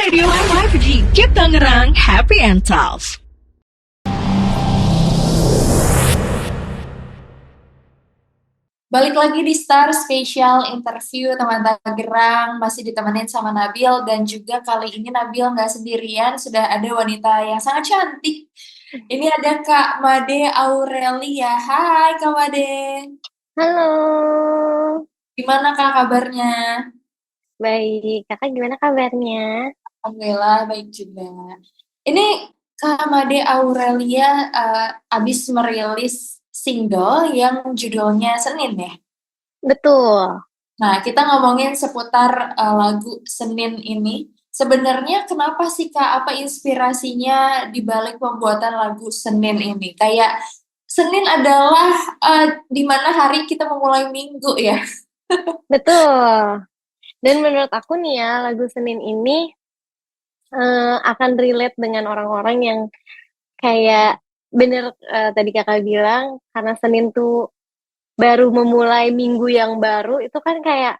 Radio 5G, Keep Tangerang Happy and Tough. Balik lagi di Star Special Interview teman Tangerang, masih ditemenin sama Nabil dan juga kali ini Nabil nggak sendirian, sudah ada wanita yang sangat cantik. Ini ada Kak Made Aurelia. Hai Kak Made, Halo, gimana Kak kabarnya? baik. Kakak gimana kabarnya? Alhamdulillah baik juga. Ini Kak Made Aurelia abis merilis single yang judulnya Senin ya? Betul. Nah, kita ngomongin seputar lagu Senin ini. Sebenarnya kenapa sih Kak? Apa inspirasinya di balik pembuatan lagu Senin ini? Kayak Senin adalah di mana hari kita memulai minggu ya. Betul. Dan menurut aku nih ya, lagu Senin ini akan relate dengan orang-orang yang kayak bener tadi kakak bilang, karena Senin tuh baru memulai minggu yang baru, itu kan kayak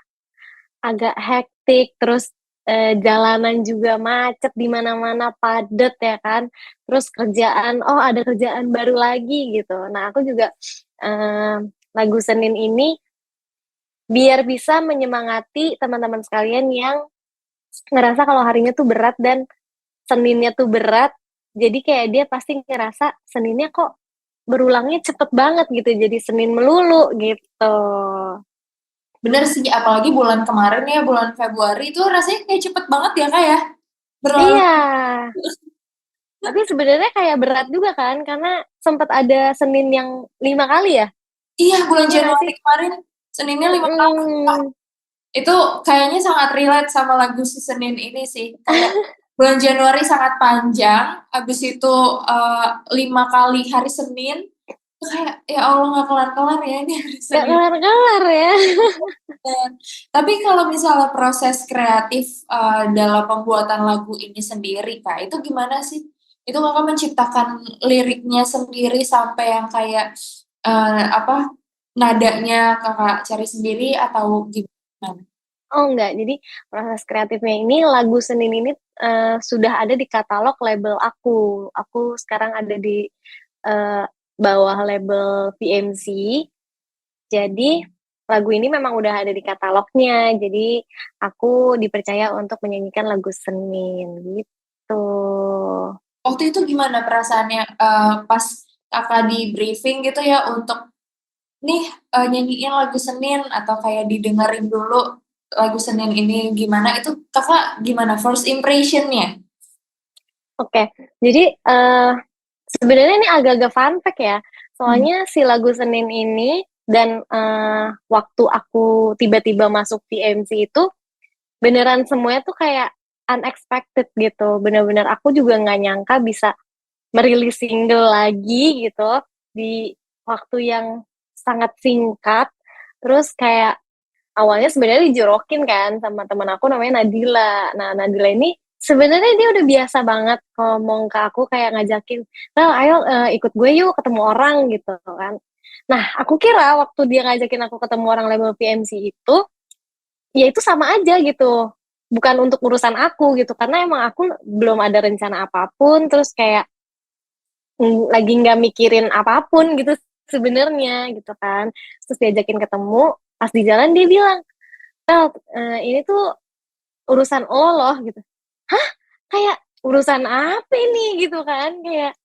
agak hektik, terus jalanan juga macet di mana-mana padet ya kan. Terus kerjaan, oh ada kerjaan baru lagi gitu. Nah, aku juga eh, lagu Senin ini biar bisa menyemangati teman-teman sekalian yang ngerasa kalau harinya tuh berat dan Seninnya tuh berat. Jadi kayak dia pasti ngerasa Seninnya kok berulangnya cepet banget gitu. Jadi Senin melulu gitu. Bener sih, apalagi bulan kemarin ya, bulan Februari itu rasanya kayak cepet banget ya Kak ya. Berlalu. Iya, tapi sebenarnya kayak berat juga kan, karena sempat ada Senin yang 5 kali ya, Iya, bulan iya nggak sih? Januari kemarin Seninnya 5 kali. Mm-mm. Itu kayaknya sangat relate sama lagu si Senin ini sih. Kayak bulan Januari sangat panjang, habis itu 5 kali hari Senin, itu kayak ya Allah nggak kelar-kelar ya ini hari Gak Senin. kelar-kelar ya. Dan, tapi kalau misalnya proses kreatif dalam pembuatan lagu ini sendiri, Kak, itu gimana sih? Itu Kakak menciptakan liriknya sendiri sampai yang kayak apa nadanya Kakak cari sendiri atau gimana? Oh enggak, jadi proses kreatifnya ini lagu Senin ini sudah ada di katalog label aku. Aku sekarang ada di eh, bawah label VMC. Jadi lagu ini memang udah ada di katalognya. Jadi aku dipercaya untuk menyanyikan lagu Senin gitu. Waktu itu gimana perasaannya pas Kakak di briefing gitu ya untuk nih nyanyiin lagu Senin atau kayak didengerin dulu lagu Senin ini gimana itu Kakak gimana first impressionnya? Oke, jadi sebenarnya ini agak-agak fun fact ya. Hmm. Soalnya si lagu Senin ini dan waktu aku tiba-tiba masuk VMC itu beneran semuanya tuh kayak unexpected gitu. Bener-bener aku juga nggak nyangka bisa merilis single lagi gitu di waktu yang sangat singkat. Terus kayak awalnya sebenarnya dijorokin kan sama teman aku namanya Nadila. Nah, Nadila ini sebenarnya dia udah biasa banget ngomong ke aku kayak ngajakin, "Nah, ayo ikut gue yuk ketemu orang," gitu kan. Nah, aku kira waktu dia ngajakin aku ketemu orang label PMC itu, ya itu sama aja gitu. Bukan untuk urusan aku gitu, karena emang aku belum ada rencana apapun, terus kayak lagi nggak mikirin apapun gitu sebenarnya gitu kan. Terus diajakin ketemu, pas di jalan dia bilang, "Tel, ini tuh urusan lo loh," gitu. Hah? Kayak urusan apa ini gitu kan? Kayak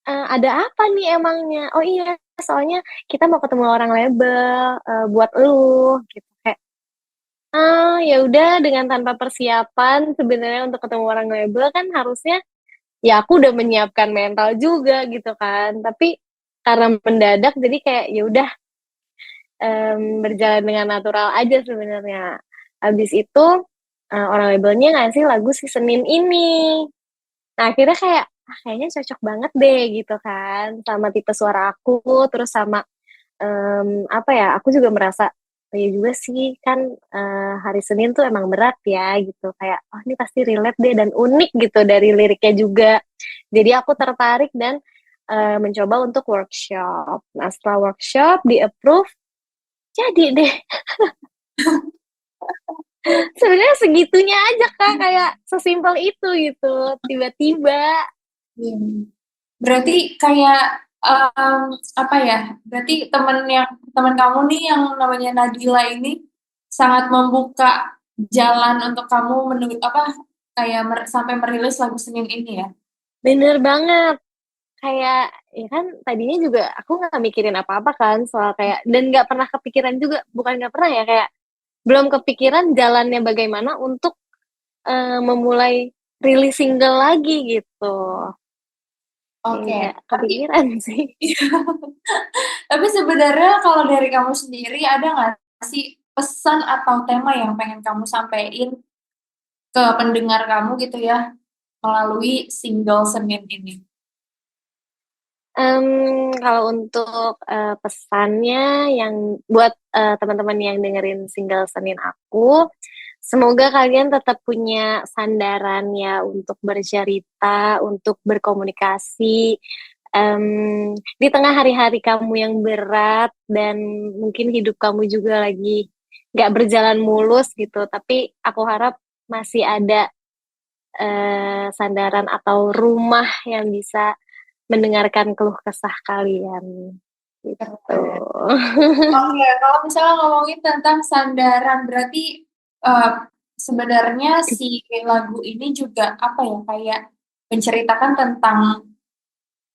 ada apa nih emangnya? Oh iya, soalnya kita mau ketemu orang label buat lu gitu. Kayak ya udah dengan tanpa persiapan sebenarnya untuk ketemu orang label kan harusnya ya aku udah menyiapkan mental juga gitu kan. Tapi karena mendadak jadi kayak ya udah berjalan dengan natural aja sebenarnya. Habis itu orang labelnya ngasih lagu si Senin ini. Nah akhirnya kayak kayaknya cocok banget deh gitu kan sama tipe suara aku, terus sama apa ya, aku juga merasa oh iya juga sih kan hari Senin tuh emang berat ya gitu, kayak oh ini pasti relate deh dan unik gitu dari liriknya juga. Jadi aku tertarik dan mencoba untuk workshop. Nah setelah workshop di approve jadi deh. Sebenarnya segitunya aja Kak, kayak sesimpel itu gitu. Tiba-tiba. Berarti kayak apa ya? Berarti teman kamu nih yang namanya Nadila ini sangat membuka jalan untuk kamu apa kayak sampai merilis lagu Senin ini ya? Bener banget. Kayak ya kan tadinya juga aku nggak mikirin apa-apa kan soal kayak dan nggak pernah kepikiran juga, bukan nggak pernah ya, kayak belum kepikiran jalannya bagaimana untuk memulai rilis single lagi gitu. Oke, Nggak tapi kepikiran sih. tapi sebenarnya kalau dari kamu sendiri ada nggak sih pesan atau tema yang pengen kamu sampaikan ke pendengar kamu gitu ya melalui single Senin ini? Kalau untuk pesannya yang buat teman-teman yang dengerin single Senin aku, semoga kalian tetap punya sandaran ya untuk bercerita, untuk berkomunikasi. Di tengah hari-hari kamu yang berat dan mungkin hidup kamu juga lagi nggak berjalan mulus gitu, tapi aku harap masih ada sandaran atau rumah yang bisa mendengarkan keluh kesah kalian gitu. Oke, kalau misalnya ngomongin tentang sandaran, berarti sebenarnya si lagu ini juga apa ya kayak menceritakan tentang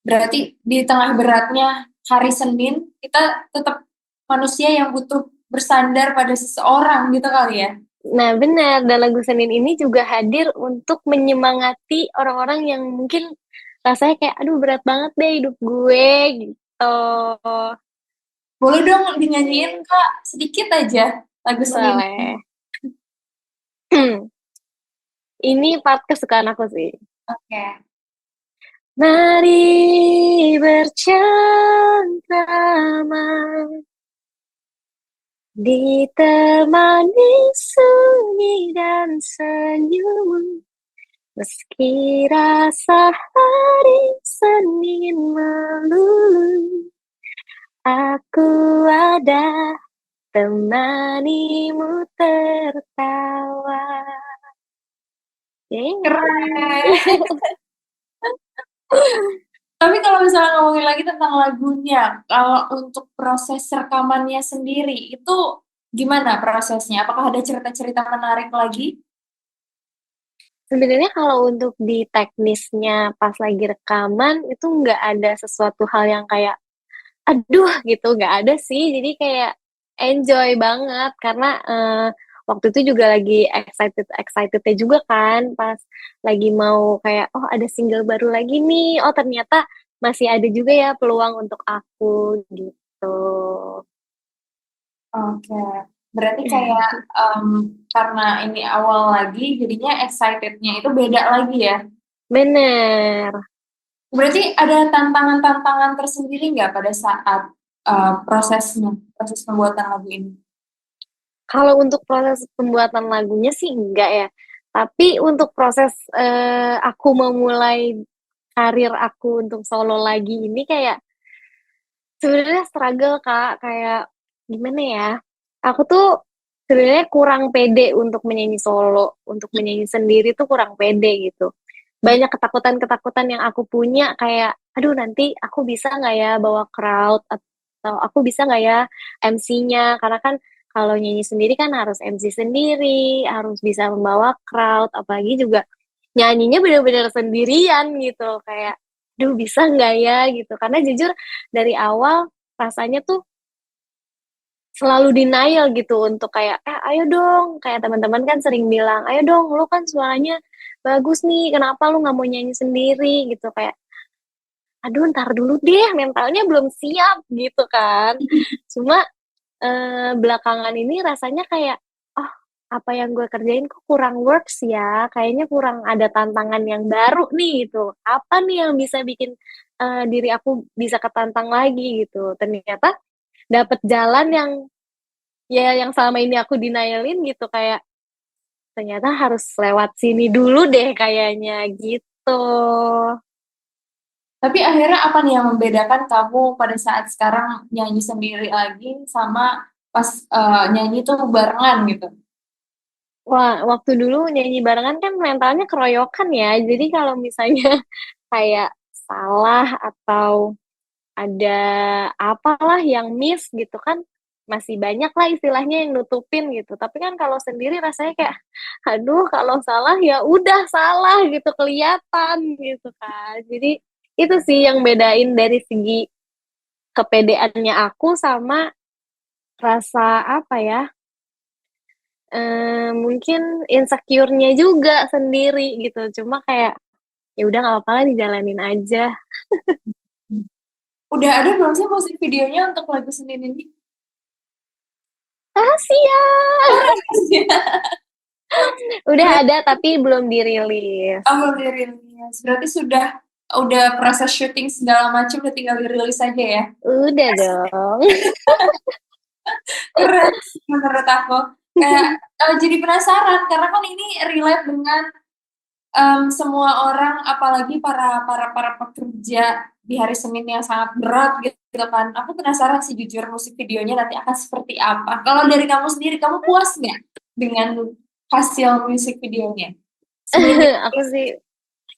berarti di tengah beratnya hari Senin kita tetap manusia yang butuh bersandar pada seseorang gitu kali ya. Nah, benar. Dan lagu Senin ini juga hadir untuk menyemangati orang-orang yang mungkin rasanya kayak, aduh berat banget deh hidup gue gitu. Boleh dong dinyanyiin Kak sedikit aja lagu Senin. Boleh. Ini part kesukaan aku sih. Oke. Mari bercengkrama, ditemani sunyi dan senyum. Meski rasa hari Senin melulu, aku ada temanimu tertawa. Keren. Tapi kalau misalnya ngomongin lagi tentang lagunya, kalau untuk proses rekamannya sendiri, itu gimana prosesnya? Apakah ada cerita-cerita menarik lagi? Sebenarnya kalau untuk di teknisnya pas lagi rekaman itu nggak ada sesuatu hal yang kayak aduh gitu, nggak ada sih. Jadi kayak enjoy banget karena waktu itu juga lagi excitednya juga kan pas lagi mau kayak oh ada single baru lagi nih, oh ternyata masih ada juga ya peluang untuk aku gitu. Oke, berarti kayak karena ini awal lagi, jadinya excitednya itu beda lagi ya? Bener. Berarti ada tantangan-tantangan tersendiri nggak pada saat proses pembuatan lagu ini? Kalau untuk proses pembuatan lagunya sih enggak ya. Tapi untuk proses aku memulai karir aku untuk solo lagi ini kayak sebenarnya struggle Kak, kayak gimana ya? Aku tuh sebenarnya kurang pede untuk menyanyi solo, untuk menyanyi sendiri tuh kurang pede gitu. Banyak ketakutan-ketakutan yang aku punya kayak, aduh nanti aku bisa nggak ya bawa crowd atau aku bisa nggak ya MC-nya? Karena kan kalau nyanyi sendiri kan harus MC sendiri, harus bisa membawa crowd, apalagi juga nyanyinya benar-benar sendirian gitu kayak duh bisa nggak ya gitu karena jujur dari awal rasanya tuh selalu denial gitu untuk kayak ayo dong kayak teman-teman kan sering bilang ayo dong lu kan suaranya bagus nih kenapa lu nggak mau nyanyi sendiri gitu kayak aduh ntar dulu deh mentalnya belum siap gitu kan cuma belakangan ini rasanya kayak oh apa yang gue kerjain kok kurang works ya kayaknya kurang ada tantangan yang baru nih gitu apa nih yang bisa bikin diri aku bisa ketantang lagi gitu ternyata dapet jalan yang ya yang selama ini aku denialin gitu kayak ternyata harus lewat sini dulu deh kayaknya gitu. Tapi akhirnya apa nih yang membedakan kamu pada saat sekarang nyanyi sendiri lagi sama pas nyanyi tuh barengan gitu? Wah, waktu dulu nyanyi barengan kan mentalnya keroyokan ya. Jadi kalau misalnya kayak salah atau ada apalah yang miss gitu kan, masih banyak lah istilahnya yang nutupin gitu. Tapi kan kalau sendiri rasanya kayak, aduh kalau salah ya udah salah gitu kelihatan gitu kan. Jadi itu sih yang bedain dari segi kepedeannya aku sama rasa apa ya, mungkin insecure-nya juga sendiri gitu. Cuma kayak ya udah nggak apa-apa lah dijalanin aja. Udah ada belum sih musik videonya untuk lagu Senin ini? Rahasia. Rahasia. Udah ada tapi belum dirilis. Oh, belum dirilis. Berarti udah proses syuting segala macam udah tinggal dirilis aja ya. Udah dong. Keren sih menurut aku. Kayak jadi penasaran karena kan ini relate dengan semua orang, apalagi para pekerja di hari Senin yang sangat berat gitu kan. Aku penasaran sih jujur musik videonya nanti akan seperti apa. Kalau dari kamu sendiri, kamu puas nggak dengan hasil musik videonya? Sebelumnya, aku sih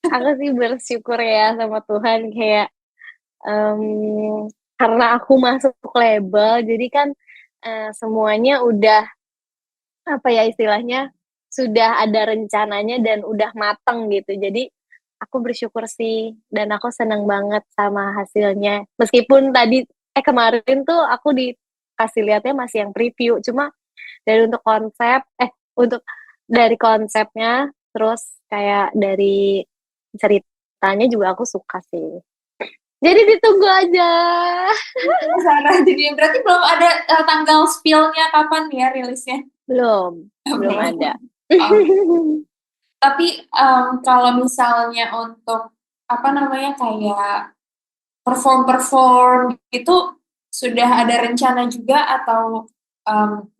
aku sih bersyukur ya sama Tuhan kayak em, karena aku masuk label jadi kan semuanya udah apa ya istilahnya sudah ada rencananya dan udah mateng gitu. Jadi aku bersyukur sih dan aku seneng banget sama hasilnya. Meskipun tadi kemarin tuh aku dikasih lihatnya masih yang preview. Cuma dari untuk konsep untuk dari konsepnya terus kayak dari ceritanya juga aku suka sih. Jadi ditunggu aja. Sarah, jadi berarti belum ada tanggal spill-nya kapan ya rilisnya? Belum ada. Oh. Tapi kalau misalnya untuk apa namanya kayak perform itu sudah ada rencana juga atau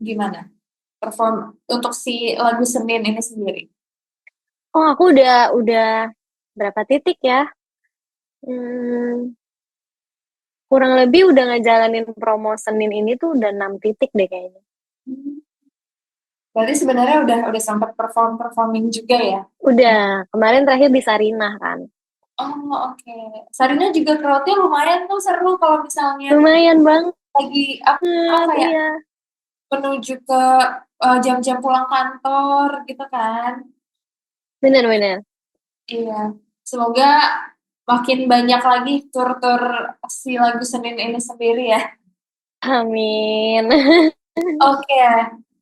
gimana? Perform untuk si lagu Senin ini sendiri. Oh, aku udah berapa titik ya? Kurang lebih udah ngejalanin promo Senin ini tuh udah 6 titik deh kayaknya. Berarti sebenarnya udah sempat performing juga ya? Udah, kemarin terakhir di Sarinah kan. Oh, oke. Sarina juga crowd-nya lumayan tuh seru kalau misalnya Lumayan banget, lagi apa ya iya. menuju ke jam-jam pulang kantor gitu kan. Bener-bener. Iya. Semoga makin banyak lagi tur-tur si lagu Senin ini sendiri ya. Amin. Oke.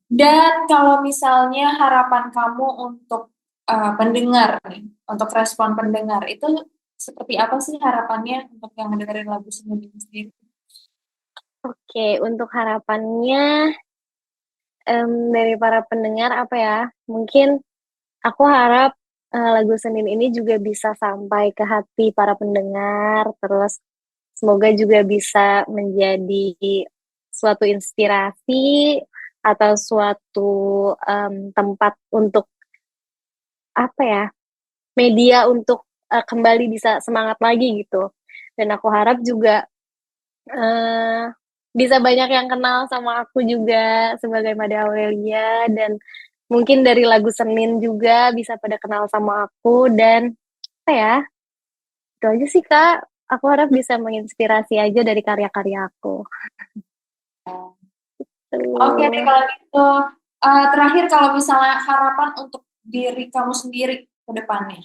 Dan kalau misalnya harapan kamu untuk pendengar nih, untuk respon pendengar itu seperti apa sih harapannya untuk yang mendengarin lagu Senin ini sendiri? Oke, untuk harapannya dari para pendengar apa ya? Mungkin aku harap lagu Senin ini juga bisa sampai ke hati para pendengar, terus semoga juga bisa menjadi suatu inspirasi atau suatu tempat untuk apa ya, media untuk kembali bisa semangat lagi gitu. Dan aku harap juga bisa banyak yang kenal sama aku juga sebagai Made Aurelia dan mungkin dari lagu Senin juga bisa pada kenal sama aku dan apa ya, itu aja sih Kak. Aku harap bisa menginspirasi aja dari karya-karya aku. Oke deh kalau gitu. Terakhir kalau misalnya harapan untuk diri kamu sendiri ke depannya.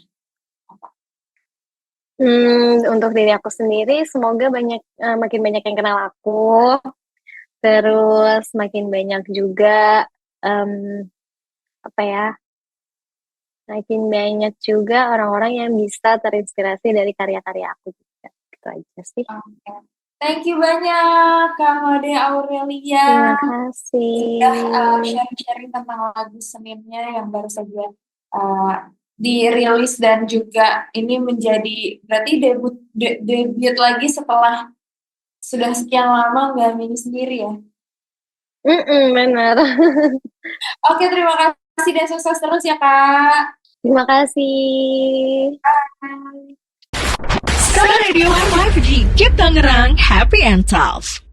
Untuk diri aku sendiri, semoga makin banyak yang kenal aku, terus makin banyak juga apa ya, makin banyak juga orang-orang yang bisa terinspirasi dari karya-karya aku juga. Itu aja sih. Okay. Thank you banyak Kak Made Aurelia. Terima kasih. Sudah sharing-sharing tentang lagu Seninnya yang baru saja dirilis dan juga ini menjadi berarti debut lagi setelah sudah sekian lama nggak nyanyi sendiri ya. Benar. Oke, terima kasih dan sukses terus ya Kak. Terima kasih. Bye. Star Radio 5G, Keep Tangerang Happy and Tough.